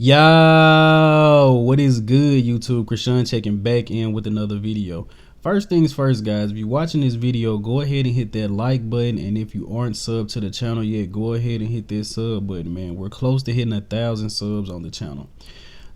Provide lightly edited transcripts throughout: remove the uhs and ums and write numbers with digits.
Yo, what is good, YouTube? Krishan checking back in with another video. First things first, guys, if you're watching this video, go ahead and hit that like button, and if you aren't subbed to the channel yet, go ahead and hit that sub button, man. We're close to hitting 1,000 subs on the channel.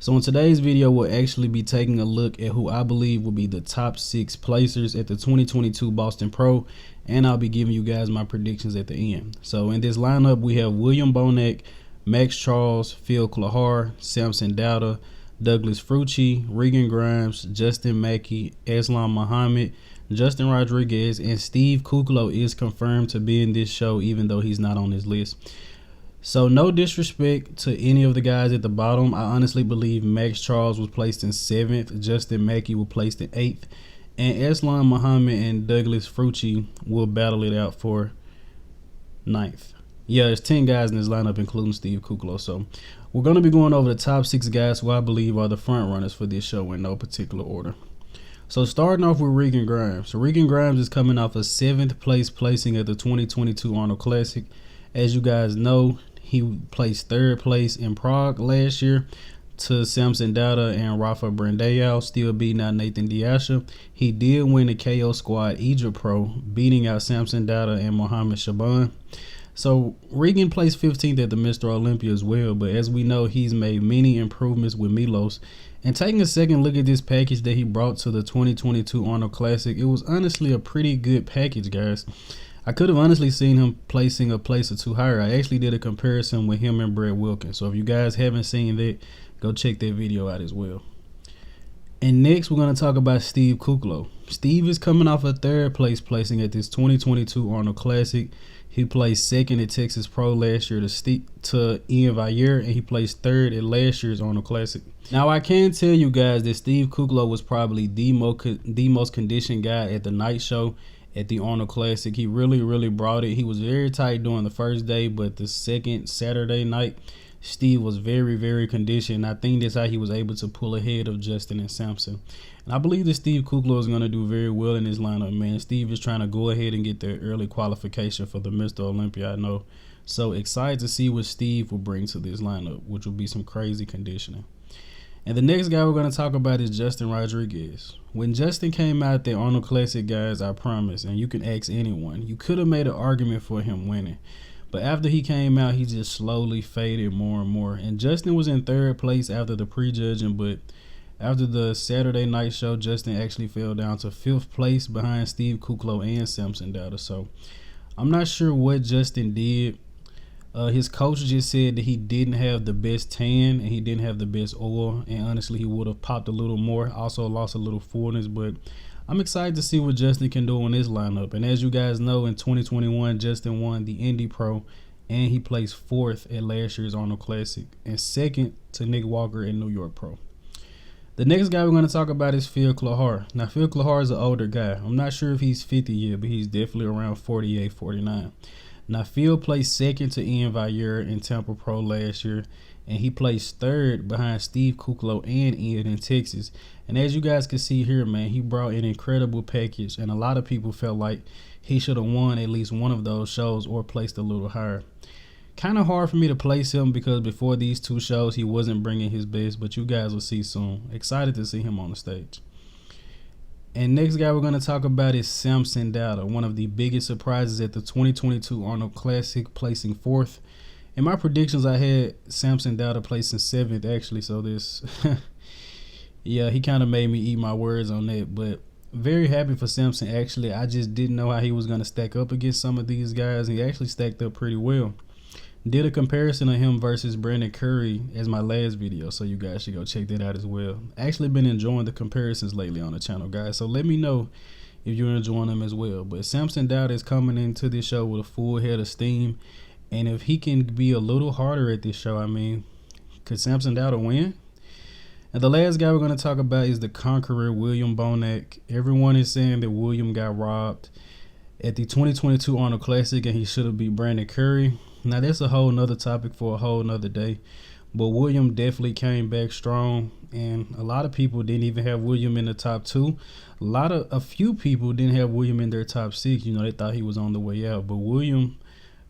So in today's video, we'll actually be taking a look at who I believe will be the top 6 placers at the 2022 Boston Pro, and I'll be giving you guys my predictions at the end. So in this lineup, we have William Bonak, Max Charles, Phil Clahar, Samson Dauda, Douglas Frucci, Regan Grimes, Justin Mackey, Islam Muhammad, Justin Rodriguez, and Steve Cuclow is confirmed to be in this show, even though he's not on this list. So no disrespect to any of the guys at the bottom. I honestly believe Max Charles was placed in 7th, Justin Mackey was placed in 8th, and Islam Muhammad and Douglas Frucci will battle it out for 9th. Yeah, there's 10 guys in this lineup, including Steve Cuclow. So we're going to be going over the top 6 guys who I believe are the front runners for this show in no particular order. So starting off with Regan Grimes. So Regan Grimes is coming off a 7th place placing at the 2022 Arnold Classic. As you guys know, he placed 3rd place in Prague last year to Samson Dauda and Rafa Brandao, still beating out Nathan Diasha. He did win the KO Squad Egypt Pro, beating out Samson Dauda and Mohammed Shaban. So Regan placed 15th at the Mr. Olympia as well, but as we know, he's made many improvements with Milos. And taking a second look at this package that he brought to the 2022 Arnold Classic, it was honestly a pretty good package, guys. I could have honestly seen him placing a place or two higher. I actually did a comparison with him and Brett Wilkins. So if you guys haven't seen that, go check that video out as well. And next, we're going to talk about Steve Cuclow. Steve is coming off a 3rd place placing at this 2022 Arnold Classic. He placed 2nd at Texas Pro last year to Ian Valliere, and he placed 3rd at last year's Arnold Classic. Now, I can tell you guys that Steve Cuclow was probably the most conditioned guy at the night show at the Arnold Classic. He really brought it. He was very tight during the first day, but the second Saturday night, Steve was very conditioned. I think that's how he was able to pull ahead of Justin and Samson. And I believe that Steve Cuclow is going to do very well in this lineup, man. Steve is trying to go ahead and get that early qualification for the Mr. Olympia, I know. So excited to see what Steve will bring to this lineup, which will be some crazy conditioning. And the next guy we're going to talk about is Justin Rodriguez. When Justin came out at the Arnold Classic, guys, I promise, and you can ask anyone, you could have made an argument for him winning. But after he came out, he just slowly faded more and more. And Justin was in 3rd place after the prejudging, but after the Saturday night show, Justin actually fell down to 5th place behind Steve Cuclow and Samson Dauda. So I'm not sure what Justin did. His coach just said that he didn't have the best tan and he didn't have the best oil. And honestly, he would have popped a little more. Also lost a little fullness, but I'm excited to see what Justin can do in this lineup. And as you guys know, in 2021, Justin won the Indy Pro, and he placed 4th at last year's Arnold Classic and 2nd to Nick Walker in New York Pro. The next guy we're going to talk about is Phil Clahar. Now, Phil Clahar is an older guy. I'm not sure if he's 50 yet, but he's definitely around 48, 49. Now, Phil placed 2nd to Ian Valliere in Tampa Pro last year, and he placed 3rd behind Steve Cuclow and Ian in Texas. And as you guys can see here, man, he brought an incredible package, and a lot of people felt like he should have won at least one of those shows or placed a little higher. Kind of hard for me to place him because before these 2 shows, he wasn't bringing his best, but you guys will see soon. Excited to see him on the stage. And next guy we're going to talk about is Samson Dauda, one of the biggest surprises at the 2022 Arnold Classic, placing 4th. In my predictions, I had Samson Dauda placing 7th, actually, so this, yeah, he kind of made me eat my words on that, but very happy for Samson, actually. I just didn't know how he was going to stack up against some of these guys. He actually stacked up pretty well. Did a comparison of him versus Brandon Curry as my last video, so you guys should go check that out as well. Actually been enjoying the comparisons lately on the channel, guys, so let me know if you're enjoying them as well. But Samson Dauda is coming into this show with a full head of steam, and if he can be a little harder at this show, I mean, could Samson Dauda win? And the last guy we're going to talk about is the Conqueror, William Bonak. Everyone is saying that William got robbed at the 2022 Arnold Classic and he should have beat Brandon Curry. Now, that's a whole nother topic for a whole nother day. But William definitely came back strong, and a lot of people didn't even have William in the top 2. A few people didn't have William in their top 6. You know, they thought he was on the way out. But William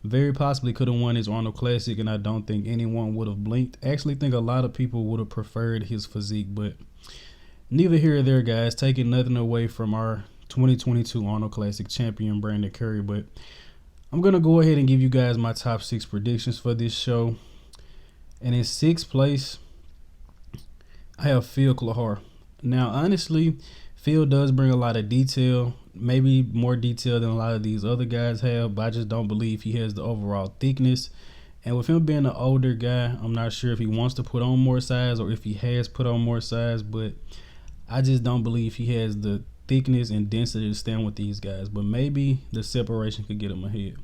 Very possibly could have won his Arnold Classic, and I don't think anyone would have blinked. Actually think a lot of people would have preferred his physique, but neither here or there, guys. Taking nothing away from our 2022 Arnold Classic champion, Brandon Curry, but I'm going to go ahead and give you guys my top 6 predictions for this show. And in 6th place, I have Phil Clahar. Now, honestly, Phil does bring a lot of detail, maybe more detail than a lot of these other guys have, but I just don't believe he has the overall thickness. And with him being an older guy, I'm not sure if he wants to put on more size or if he has put on more size, but I just don't believe he has the thickness and density to stand with these guys. But maybe the separation could get him ahead.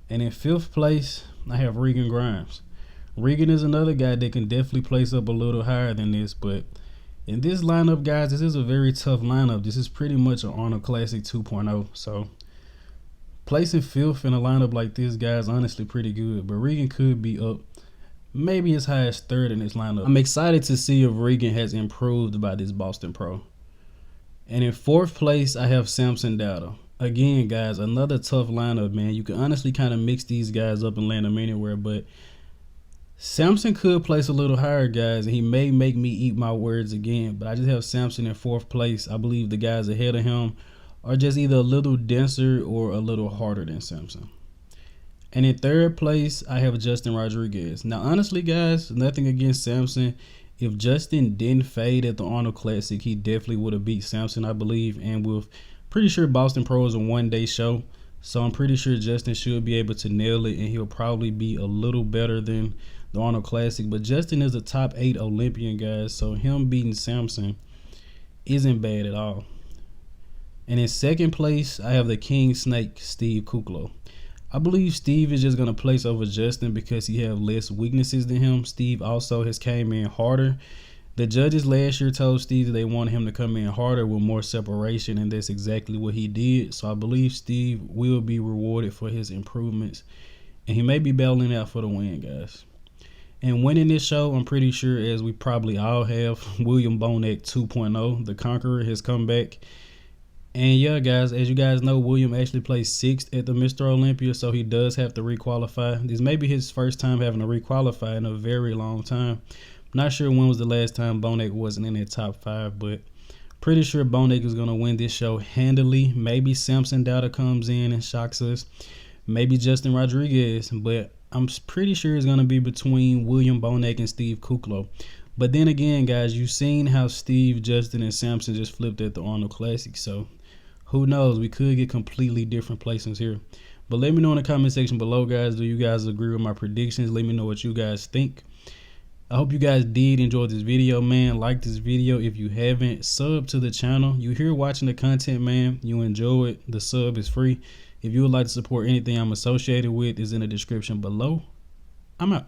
And in 5th place, I have Regan Grimes. Regan is another guy that can definitely place up a little higher than this, but in this lineup, guys, this is a very tough lineup. This is pretty much an Arnold Classic 2.0. So placing 5th in a lineup like this, guys, honestly pretty good. But Regan could be up maybe as high as 3rd in this lineup. I'm excited to see if Regan has improved by this Boston Pro. And in 4th place, I have Samson Dauda. Again, guys, another tough lineup, man. You can honestly kind of mix these guys up and land them anywhere, but Samson could place a little higher, guys, and he may make me eat my words again, but I just have Samson in 4th place. I believe the guys ahead of him are just either a little denser or a little harder than Samson. And in 3rd place, I have Justin Rodriguez. Now, honestly, guys, nothing against Samson. If Justin didn't fade at the Arnold Classic, he definitely would have beat Samson, I believe. And with pretty sure Boston Pro is a one-day show, so I'm pretty sure Justin should be able to nail it, and he'll probably be a little better than the Arnold Classic. But Justin is a top 8 Olympian, guys, so him beating Samson isn't bad at all. And in 2nd place, I have the King Snake, Steve Cuclow. I believe Steve is just going to place over Justin because he has less weaknesses than him. Steve also has came in harder. The judges last year told Steve that they wanted him to come in harder with more separation, and that's exactly what he did. So I believe Steve will be rewarded for his improvements, and he may be battling out for the win, guys. And winning this show, I'm pretty sure, as we probably all have, William Bonak 2.0, the Conqueror, has come back. And yeah, guys, as you guys know, William actually placed 6th at the Mr. Olympia, so he does have to requalify. This may be his first time having to requalify in a very long time. Not sure when was the last time Bonak wasn't in that top 5, but pretty sure Bonak is going to win this show handily. Maybe Samson Dauda comes in and shocks us. Maybe Justin Rodriguez, but I'm pretty sure it's going to be between William Bonak and Steve Kuclo. But then again, guys, you've seen how Steve, Justin, and Samson just flipped at the Arnold Classic, so who knows? We could get completely different placings here. But let me know in the comment section below, guys. Do you guys agree with my predictions? Let me know what you guys think. I hope you guys did enjoy this video, man. Like this video if you haven't. Sub to the channel. You here watching the content, man. You enjoy it. The sub is free. If you would like to support anything I'm associated with, is in the description below. I'm out.